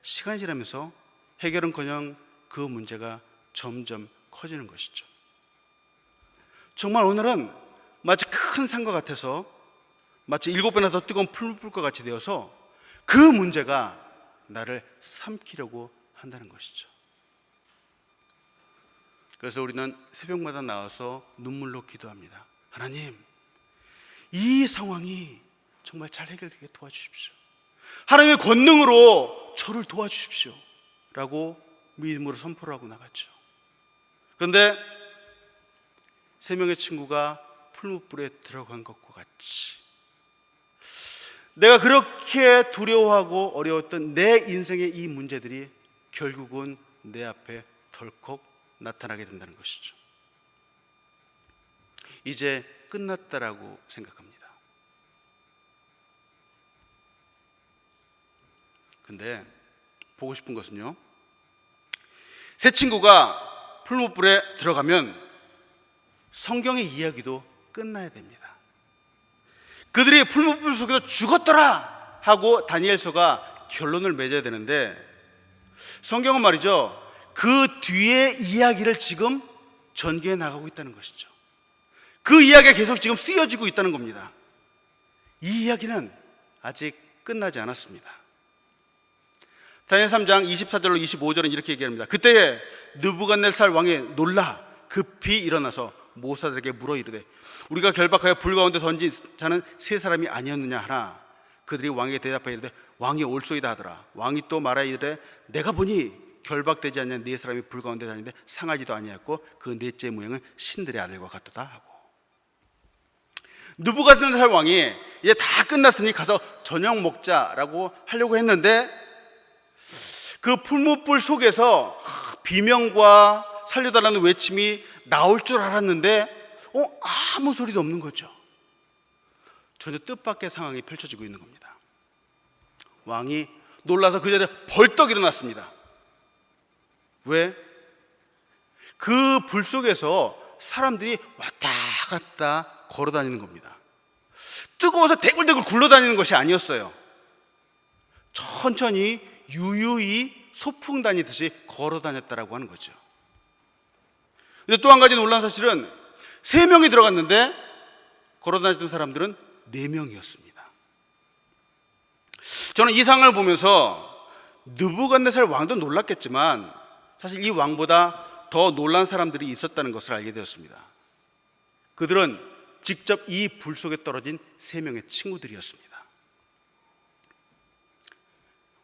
시간이 지나면서 해결은커녕 그 문제가 점점 커지는 것이죠. 정말 오늘은 마치 큰 산과 같아서 마치 7배나 더 뜨거운 풀물불과 같이 되어서 그 문제가 나를 삼키려고 한다는 것이죠. 그래서 우리는 새벽마다 나와서 눈물로 기도합니다. 하나님, 이 상황이 정말 잘 해결되게 도와주십시오. 하나님의 권능으로 저를 도와주십시오 라고 믿음으로 선포를 하고 나갔죠. 그런데 3명의 친구가 풀무불에 들어간 것과 같이 내가 그렇게 두려워하고 어려웠던 내 인생의 이 문제들이 결국은 내 앞에 덜컥 나타나게 된다는 것이죠. 이제 끝났다라고 생각합니다. 근데 보고 싶은 것은요, 세 친구가 풀무불에 들어가면 성경의 이야기도 끝나야 됩니다. 그들이 풀무불 속에서 죽었더라 하고 다니엘서가 결론을 맺어야 되는데, 성경은 말이죠, 그 뒤에 이야기를 지금 전개해 나가고 있다는 것이죠. 그 이야기가 계속 지금 쓰여지고 있다는 겁니다. 이 이야기는 아직 끝나지 않았습니다. 다니엘 3장 24절로 25절은 이렇게 얘기합니다. 그때에 느부갓네살 왕이 놀라 급히 일어나서 모사들에게 물어 이르되 우리가 결박하여 불 가운데 던진 자는 세 사람이 아니었느냐 하나 그들이 왕에게 대답하여 이르되 왕이 올소이다 하더라. 왕이 또 말하여 이르되 내가 보니 결박되지 않는 네 사람이 불 가운데 다니는데 상하지도 아니하였고 그 넷째 모양은 신들의 아들과 같도다 하고, 느부갓네살 왕이 이제 다 끝났으니 가서 저녁 먹자라고 하려고 했는데 그 풀무불 속에서 비명과 살려달라는 외침이 나올 줄 알았는데 아무 소리도 없는 거죠. 전혀 뜻밖의 상황이 펼쳐지고 있는 겁니다. 왕이 놀라서 그 자리에 벌떡 일어났습니다. 왜? 그 불 속에서 사람들이 왔다 갔다 걸어 다니는 겁니다. 뜨거워서 대굴대굴 굴러다니는 것이 아니었어요. 천천히 유유히 소풍 다니듯이 걸어 다녔다라고 하는 거죠. 근데 또 한 가지 놀라운 사실은 3명이 들어갔는데 걸어 다녔던 사람들은 4명이었습니다. 저는 이 상황을 보면서 느부갓네살 왕도 놀랐겠지만 사실 이 왕보다 더 놀란 사람들이 있었다는 것을 알게 되었습니다. 그들은 직접 이 불 속에 떨어진 3명의 친구들이었습니다.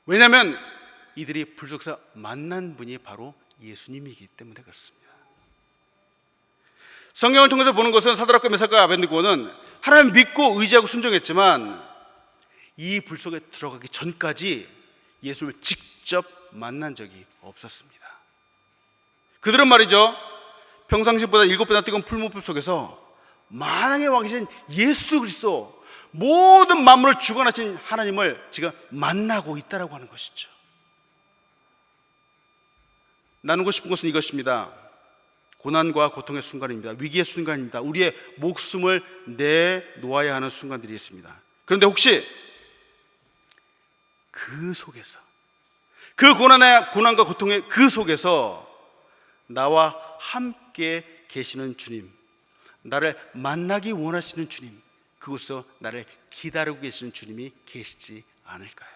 왜냐하면 이들이 불 속에서 만난 분이 바로 예수님이기 때문에 그렇습니다. 성경을 통해서 보는 것은 사드락과 메삭과 아벳느고는 하나님 믿고 의지하고 순종했지만 이 불 속에 들어가기 전까지 예수를 직접 만난 적이 없었습니다. 그들은 말이죠, 평상시보다 7배나 뜨거운 풀무불 속에서 만왕의 왕이신 예수 그리스도, 모든 만물을 주관하신 하나님을 지금 만나고 있다라고 하는 것이죠. 나누고 싶은 것은 이것입니다. 고난과 고통의 순간입니다. 위기의 순간입니다. 우리의 목숨을 내놓아야 하는 순간들이 있습니다. 그런데 혹시 그 속에서, 그 고난과 고통의 그 속에서 나와 함께 계시는 주님, 나를 만나기 원하시는 주님, 그곳에서 나를 기다리고 계시는 주님이 계시지 않을까요?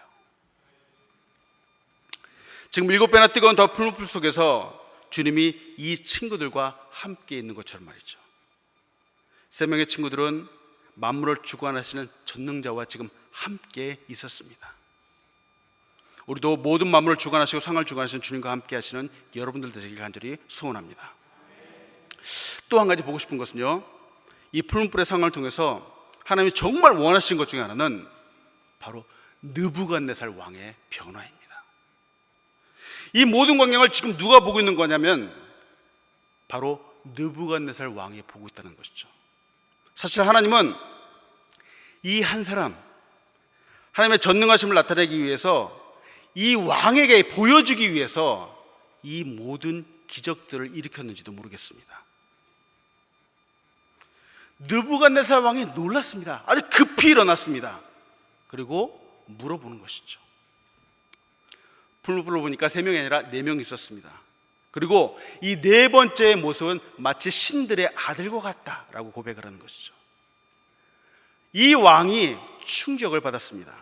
지금 7배나 뜨거운 더 풀무불 속에서 주님이 이 친구들과 함께 있는 것처럼 말이죠. 3명의 친구들은 만물을 주관하시는 전능자와 지금 함께 있었습니다. 우리도 모든 만물을 주관하시고 상을 주관하시는 주님과 함께 하시는 여러분들 되시길 간절히 소원합니다. 또 한 가지 보고 싶은 것은요, 이 풀무불의 상을 통해서 하나님이 정말 원하시는 것 중에 하나는 바로 느부갓네살 왕의 변화입니다. 이 모든 광경을 지금 누가 보고 있는 거냐면 바로 느부갓네살 왕이 보고 있다는 것이죠. 사실 하나님은 이 한 사람, 하나님의 전능하심을 나타내기 위해서 이 왕에게 보여주기 위해서 이 모든 기적들을 일으켰는지도 모르겠습니다. 느부갓네살 왕이 놀랐습니다. 아주 급히 일어났습니다. 그리고 물어보는 것이죠. 풀무불로 보니까 3명이 아니라 4명이 있었습니다. 그리고 이 4번째의 모습은 마치 신들의 아들과 같다라고 고백을 하는 것이죠. 이 왕이 충격을 받았습니다.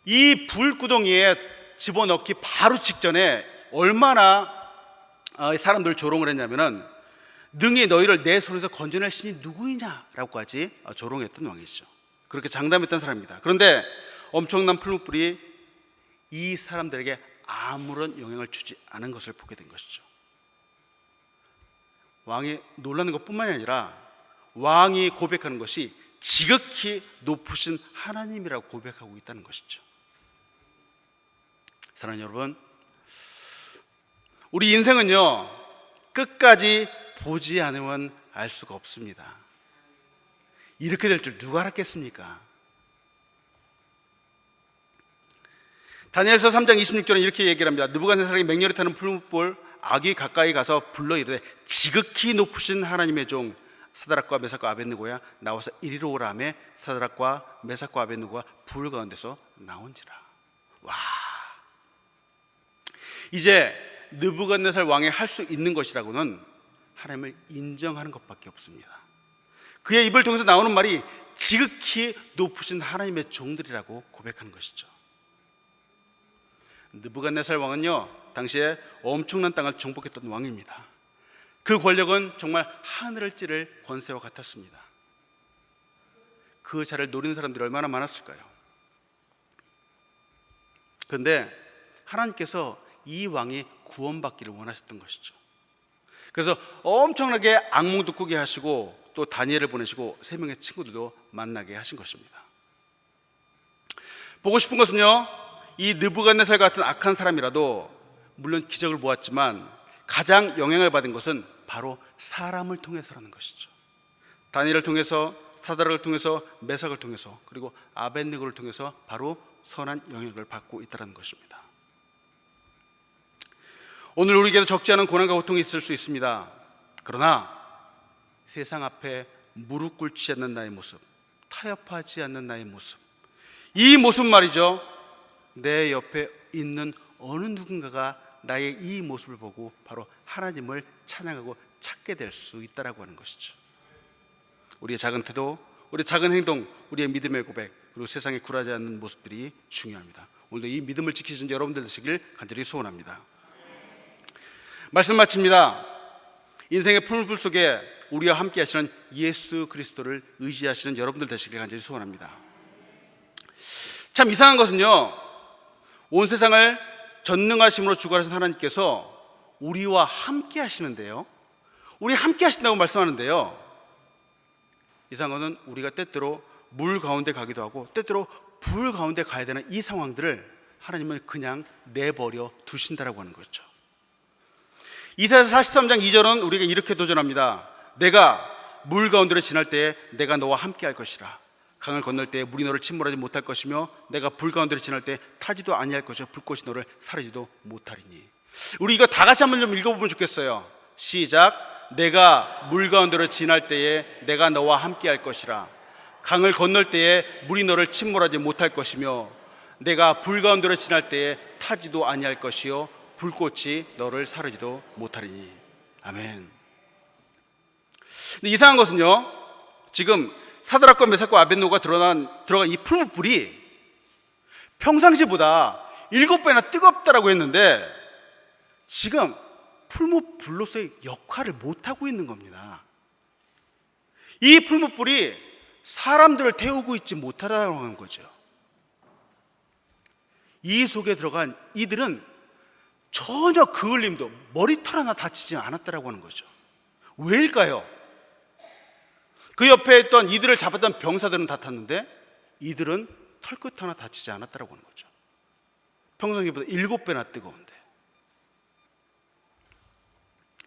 이 불구덩이에 집어넣기 바로 직전에 얼마나 사람들 조롱을 했냐면은 능히 너희를 내 손에서 건져낼 신이 누구이냐라고까지 조롱했던 왕이죠. 그렇게 장담했던 사람입니다. 그런데 엄청난 풀무불이 이 사람들에게 아무런 영향을 주지 않은 것을 보게 된 것이죠. 왕이 놀라는 것뿐만이 아니라 왕이 고백하는 것이 지극히 높으신 하나님이라고 고백하고 있다는 것이죠. 사랑하는 여러분, 우리 인생은요 끝까지 보지 않으면 알 수가 없습니다. 이렇게 될 줄 누가 알았겠습니까? 다니엘서 3장 26절은 이렇게 얘기를 합니다. 느부갓네살이 맹렬히 타는 풀무불 아귀 가까이 가서 불러 이르되 지극히 높으신 하나님의 종 사드락과 메삭과 아벳느고야 나와서 이리로 오라 하매 사드락과 메삭과 아벳느고가 불 가운데서 나온지라. 와, 이제 느부갓네살 왕이 할 수 있는 것이라고는 하나님을 인정하는 것밖에 없습니다. 그의 입을 통해서 나오는 말이 지극히 높으신 하나님의 종들이라고 고백하는 것이죠. 느부갓네살 왕은요 당시에 엄청난 땅을 정복했던 왕입니다. 그 권력은 정말 하늘을 찌를 권세와 같았습니다. 그 자리를 노리는 사람들이 얼마나 많았을까요? 그런데 하나님께서 이 왕이 구원받기를 원하셨던 것이죠. 그래서 엄청나게 악몽도 꾸게 하시고 또 다니엘을 보내시고 3명의 친구들도 만나게 하신 것입니다. 보고 싶은 것은요 이 느부갓네살 같은 악한 사람이라도 물론 기적을 보았지만 가장 영향을 받은 것은 바로 사람을 통해서라는 것이죠. 다니엘을 통해서, 사드락을 통해서, 메삭을 통해서, 그리고 아벳느고를 통해서 바로 선한 영향을 받고 있다는 것입니다. 오늘 우리에게도 적지 않은 고난과 고통이 있을 수 있습니다. 그러나 세상 앞에 무릎 꿇지 않는 나의 모습, 타협하지 않는 나의 모습, 이 모습 말이죠, 내 옆에 있는 어느 누군가가 나의 이 모습을 보고 바로 하나님을 찬양하고 찾게 될 수 있다라고 하는 것이죠. 우리의 작은 태도, 우리의 작은 행동, 우리의 믿음의 고백, 그리고 세상에 굴하지 않는 모습들이 중요합니다. 오늘도 이 믿음을 지키신 여러분들 되시길 간절히 소원합니다. 말씀 마칩니다. 인생의 풀무불 속에 우리와 함께 하시는 예수 그리스도를 의지하시는 여러분들 되시길 간절히 소원합니다. 참 이상한 것은요, 온 세상을 전능하심으로 주관하신 하나님께서 우리와 함께 하시는데요, 우리 함께 하신다고 말씀하는데요, 이상한 것은 우리가 때때로 물 가운데 가기도 하고 때때로 불 가운데 가야 되는 이 상황들을 하나님은 그냥 내버려 두신다라고 하는 거죠. 이사야서 43장 2절은 우리가 이렇게 도전합니다. 내가 물 가운데로 지날 때에 내가 너와 함께 할 것이라. 강을 건널 때에 물이 너를 침몰하지 못할 것이며 내가 불 가운데로 지날 때 타지도 아니할 것이요 불꽃이 너를 사르지도 못하리니. 우리 이거 다 같이 한번 좀 읽어보면 좋겠어요. 시작. 내가 물 가운데로 지날 때에 내가 너와 함께 할 것이라. 강을 건널 때에 물이 너를 침몰하지 못할 것이며 내가 불 가운데로 지날 때에 타지도 아니할 것이요 불꽃이 너를 사르지도 못하리니. 아멘. 근데 이상한 것은요, 지금 사드락과 메삭과 아벳느고가 들어간 이 풀무불이 평상시보다 7배나 뜨겁다라고 했는데 지금 풀무불로서의 역할을 못하고 있는 겁니다. 이 풀무불이 사람들을 태우고 있지 못하다고 하는 거죠. 이 속에 들어간 이들은 전혀 그을림도 머리털 하나 다치지 않았다라고 하는 거죠. 왜일까요? 그 옆에 있던 이들을 잡았던 병사들은 다 탔는데 이들은 털끝 하나 다치지 않았다라고 하는 거죠. 평상시보다 7배나 뜨거운데.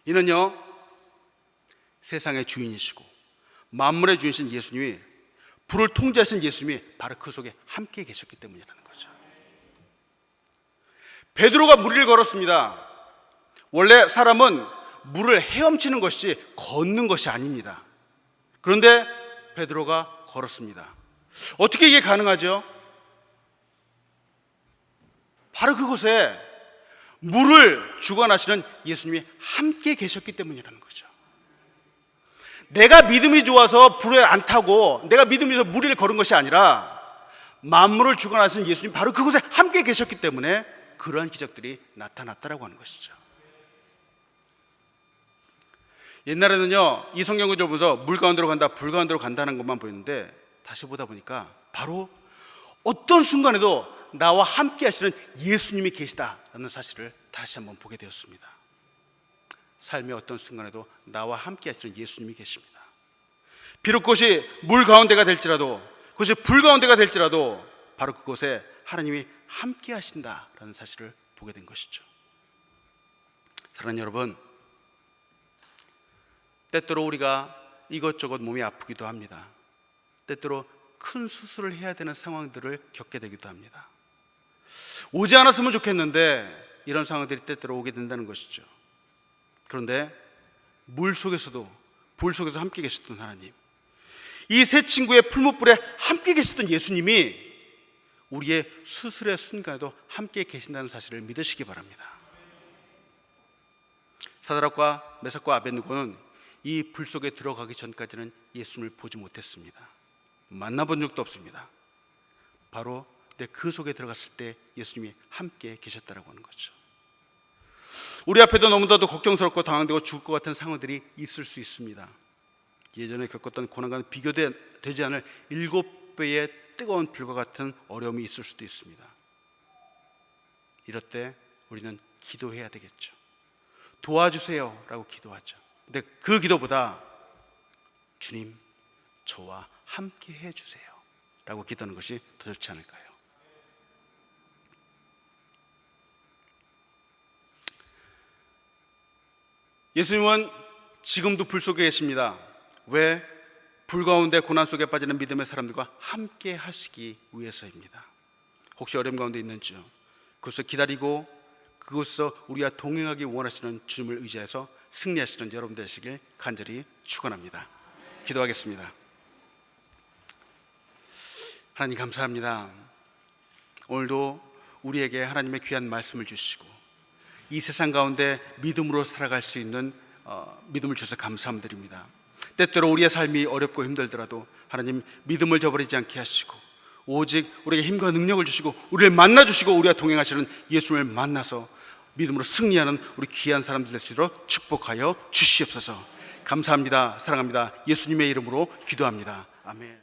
이는요, 세상의 주인이시고 만물의 주인이신 예수님이, 불을 통제하신 예수님이 바로 그 속에 함께 계셨기 때문이라는 거죠. 베드로가 무리를 걸었습니다. 원래 사람은 물을 헤엄치는 것이 걷는 것이 아닙니다. 그런데 베드로가 걸었습니다. 어떻게 이게 가능하죠? 바로 그곳에 물을 주관하시는 예수님이 함께 계셨기 때문이라는 거죠. 내가 믿음이 좋아서 불에 안 타고 내가 믿음이 좋아서 무리를 걸은 것이 아니라 만물을 주관하시는 예수님이 바로 그곳에 함께 계셨기 때문에 그러한 기적들이 나타났다라고 하는 것이죠. 옛날에는요, 이 성경 구절을 보면서 물 가운데로 간다, 불 가운데로 간다는 것만 보였는데 다시 보다 보니까 바로 어떤 순간에도 나와 함께 하시는 예수님이 계시다라는 사실을 다시 한번 보게 되었습니다. 삶의 어떤 순간에도 나와 함께 하시는 예수님이 계십니다. 비록 그것이 물 가운데가 될지라도, 그것이 불 가운데가 될지라도 바로 그곳에 하나님이 함께 하신다라는 사실을 보게 된 것이죠. 사랑하는 여러분, 때때로 우리가 이것저것 몸이 아프기도 합니다. 때때로 큰 수술을 해야 되는 상황들을 겪게 되기도 합니다. 오지 않았으면 좋겠는데 이런 상황들이 때때로 오게 된다는 것이죠. 그런데 물 속에서도 불 속에서 함께 계셨던 하나님, 이 세 친구의 풀무불에 함께 계셨던 예수님이 우리의 수술의 순간에도 함께 계신다는 사실을 믿으시기 바랍니다. 사드락과 메삭과 아벳느고는 이 불 속에 들어가기 전까지는 예수님을 보지 못했습니다. 만나본 적도 없습니다. 바로 그 속에 들어갔을 때 예수님이 함께 계셨다라고 하는 거죠. 우리 앞에도 너무나도 걱정스럽고 당황되고 죽을 것 같은 상황들이 있을 수 있습니다. 예전에 겪었던 고난과는 비교되지 않을 7배의 뜨거운 불과 같은 어려움이 있을 수도 있습니다. 이럴 때 우리는 기도해야 되겠죠. 도와주세요 라고 기도하죠. 근데 그 기도보다 주님, 저와 함께 해주세요 라고 기도하는 것이 더 좋지 않을까요? 예수님은 지금도 불 속에 계십니다. 왜? 불 가운데 고난 속에 빠지는 믿음의 사람들과 함께 하시기 위해서입니다. 혹시 어려움 가운데 있는지요? 그것을 기다리고 그곳에서 우리와 동행하기 원하시는 주님을 의지해서 승리하시는 여러분 되시길 간절히 축원합니다. 기도하겠습니다. 하나님 감사합니다. 오늘도 우리에게 하나님의 귀한 말씀을 주시고 이 세상 가운데 믿음으로 살아갈 수 있는 믿음을 주셔서 감사드립니다. 때때로 우리의 삶이 어렵고 힘들더라도 하나님 믿음을 저버리지 않게 하시고 오직 우리에게 힘과 능력을 주시고 우리를 만나주시고 우리와 동행하시는 예수님을 만나서 믿음으로 승리하는 우리 귀한 사람들 될 수 있도록 축복하여 주시옵소서. 감사합니다. 사랑합니다. 예수님의 이름으로 기도합니다. 아멘.